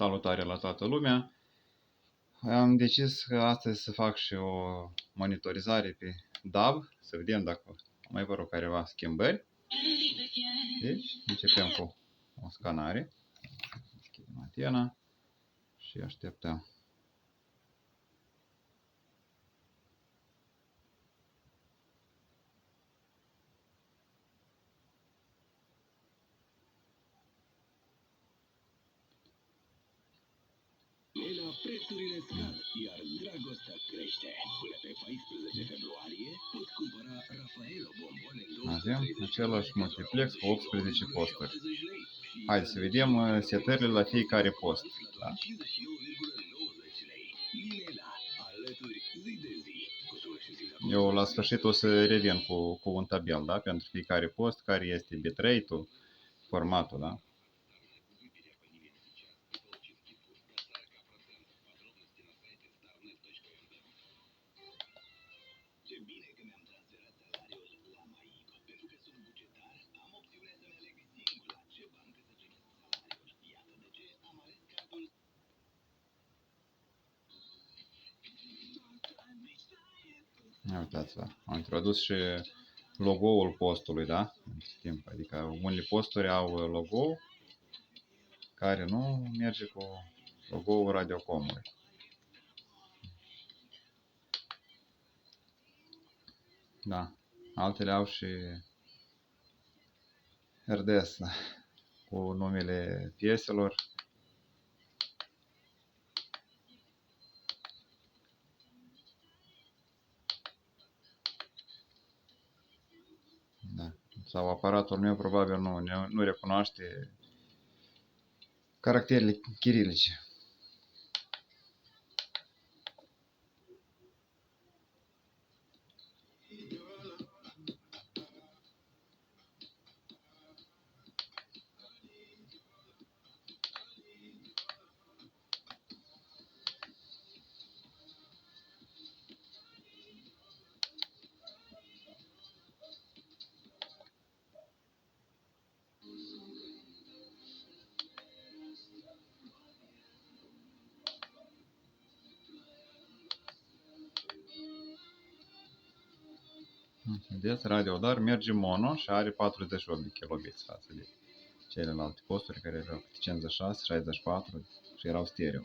Salutare la toată lumea! Am decis că astăzi să fac și o monitorizare pe DAB, să vedem dacă mai vor careva schimbări. Deci, începem cu o scanare. Deschidem antena și așteptăm. Ela, prețurile scad, iar dragostea crește. Până pe 14 februarie poți cumpăra Raffaello bombone în 230 Avem același multiplex cu 18 posturi. Haideți să vedem setările la fiecare post. Da? 59,90 lei. Linela, alături zi de zi. Eu la sfârșit o să revin cu un tabel, da? Pentru fiecare post, care este bitrate-ul, formatul, da? Uitați-vă, am introdus și logo-ul postului, da? În timp, adică unele posturi au logo care nu merge cu logo-ul Radiocomului. Da, altele au și RDS, da? Cu numele pieselor. Da. Sau aparatul meu probabil nu recunoaște caracterele chirilice. Vedeți, Radiodar merge mono și are 48 de kilobits față de celelalte posturi care erau 56, 64 și erau stereo.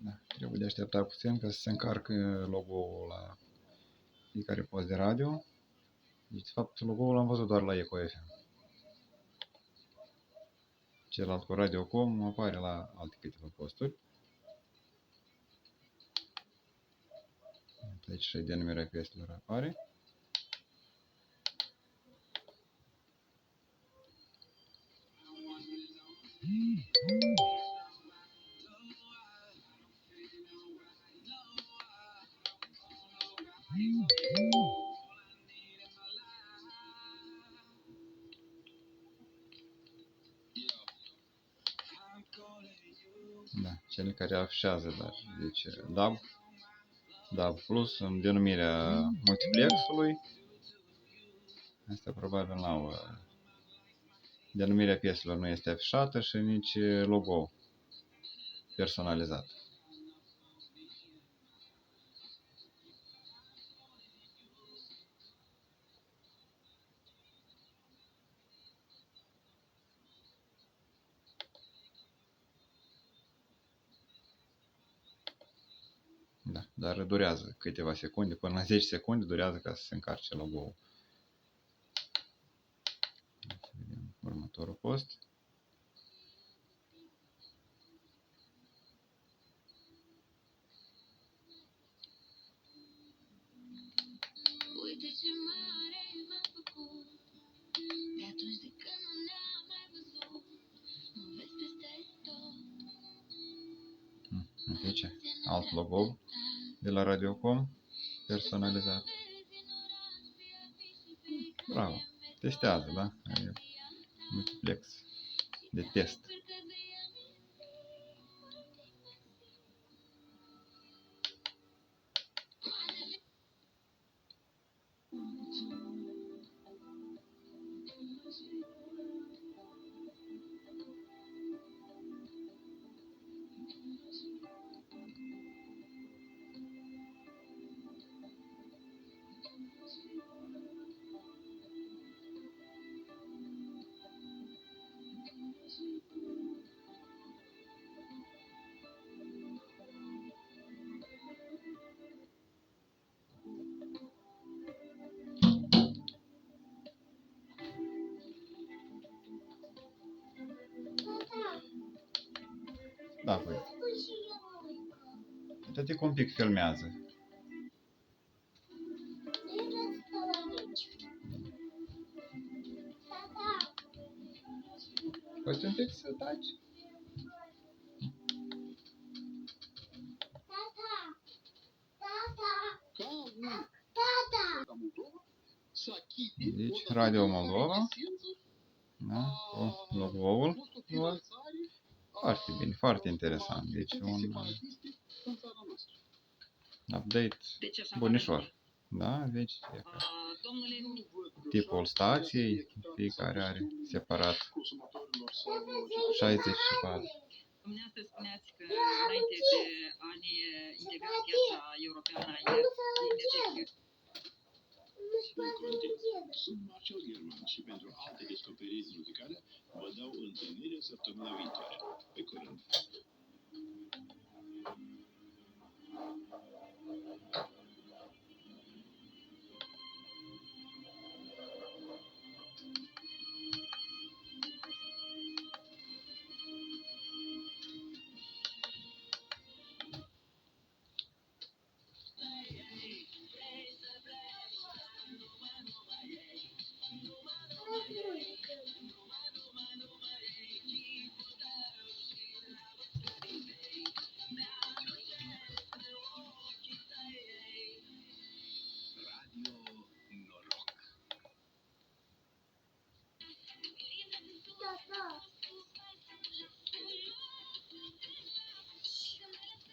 Da, trebuie de așteptat puțin ca să se încarcă logo-ul la fiecare post de radio. Deci, de fapt, logo-ul l-am văzut doar la Eco FM. Celălalt cu Radiocom apare la alte câteva posturi. Aici și denumirea pieselor apare. Da, cele care afișează, dar deci DAB Plus în denumirea multiplexului. Asta probabil n-au. Denumirea pieselor nu este afișată și nici logo personalizat. Da, dar durează câteva secunde, până la 10 secunde durează ca să se încarce logo-ul. Să vedem următorul post. Uite ce mare m-a făcut de atunci de când nu ne-am mai văzut. Mă vezi peste tot. Aici, alt logo de la Radiocom. personalizat. Bravo. Testează, da? E multiplex de test. Da, păi. Uite-te cum un pic filmează. Poți un pic să taci? Deci, Radio Moldova. Da, cu logo-ul. Foarte bine, foarte interesant. Deci, un update bunișor. Da, deci, tipul stației, fiecare are separat 64. Dumneavoastră spuneați că înainte de a ne integra în piața europeană a energiei. Sunt Marcel German și pentru alte descoperiri muzicale vă dau întâlnire săptămâna viitoare. Pe curând!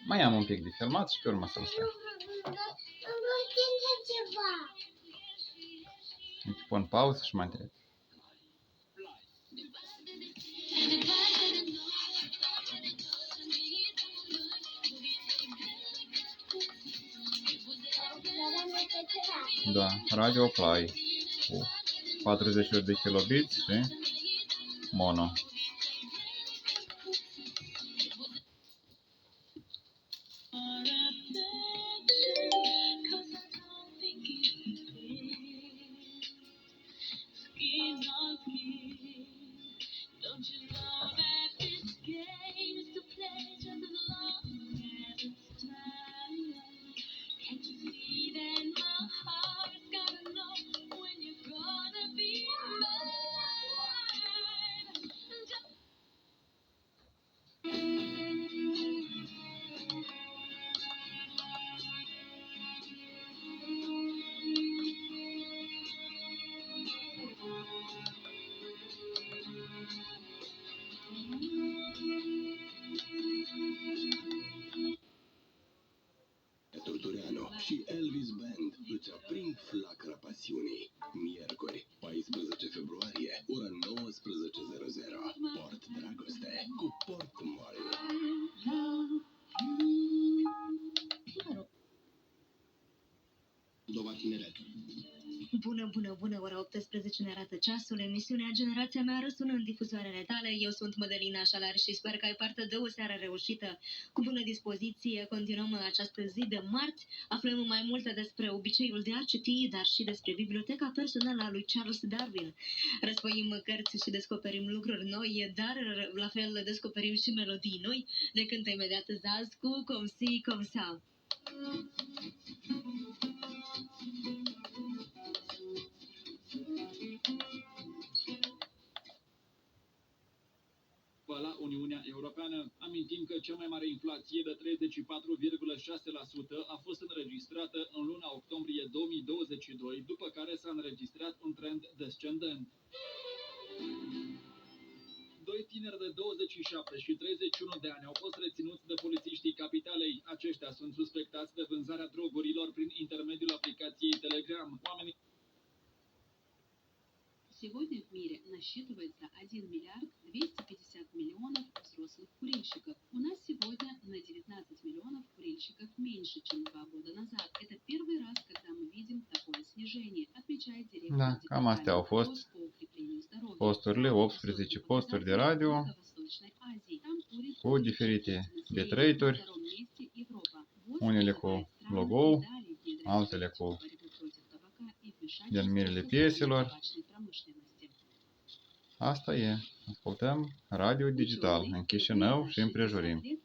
Mai am un pic de filmat și pe urmă să-l stai. Îți pun pauză și mă întreb. Da, Radio Fly cu 48 de kilobits și mono. Tortoreanu și Elvis Band îți aprind flacăra pasiunii. Miercuri, 14 februarie, ora 19:00. Port Dragoste cu Port Mall. Moldova Tineret. Bună, ora 18 ne arată ceasul. Emisiunea Generația mea răsună în difuzoarele tale. Eu sunt Mădălina Șalar și sper că ai parte de o seară reușită. Cu bună dispoziție, continuăm această zi de marți. Aflăm mai multe despre obiceiul de a citi, dar și despre biblioteca personală a lui Charles Darwin. Răsfoim cărți și descoperim lucruri noi, dar la fel descoperim și melodii noi. Ne cântă imediat Zaz cu Comme ci, comme ça. La Uniunea Europeană. Europeană. Amintim că cea mai mare inflație de 34,6% a fost înregistrată în luna octombrie 2022, după care s-a înregistrat un trend descendent. Doi tineri de 27 și 31 de ani au fost reținuți de polițiștii capitalei. Aceștia sunt suspectați de vânzarea drogurilor prin intermediul aplicației Telegram. Oamenii Сегодня в мире насчитывается 1 миллиард 250 миллионов взрослых курильщиков. У нас сегодня на 19 миллионов курильщиков меньше, чем 2 года назад. Это первый раз, когда мы видим такое снижение, отмечает директор Da, cam astea au fost по укреплению здоровья. posturile, 18 posturi de radio cu diferite bitrate-uri, unele cu logo, altele cu denumirile pieselor. Asta e. Ascultăm radio digital în Chișinău și împrejurimi.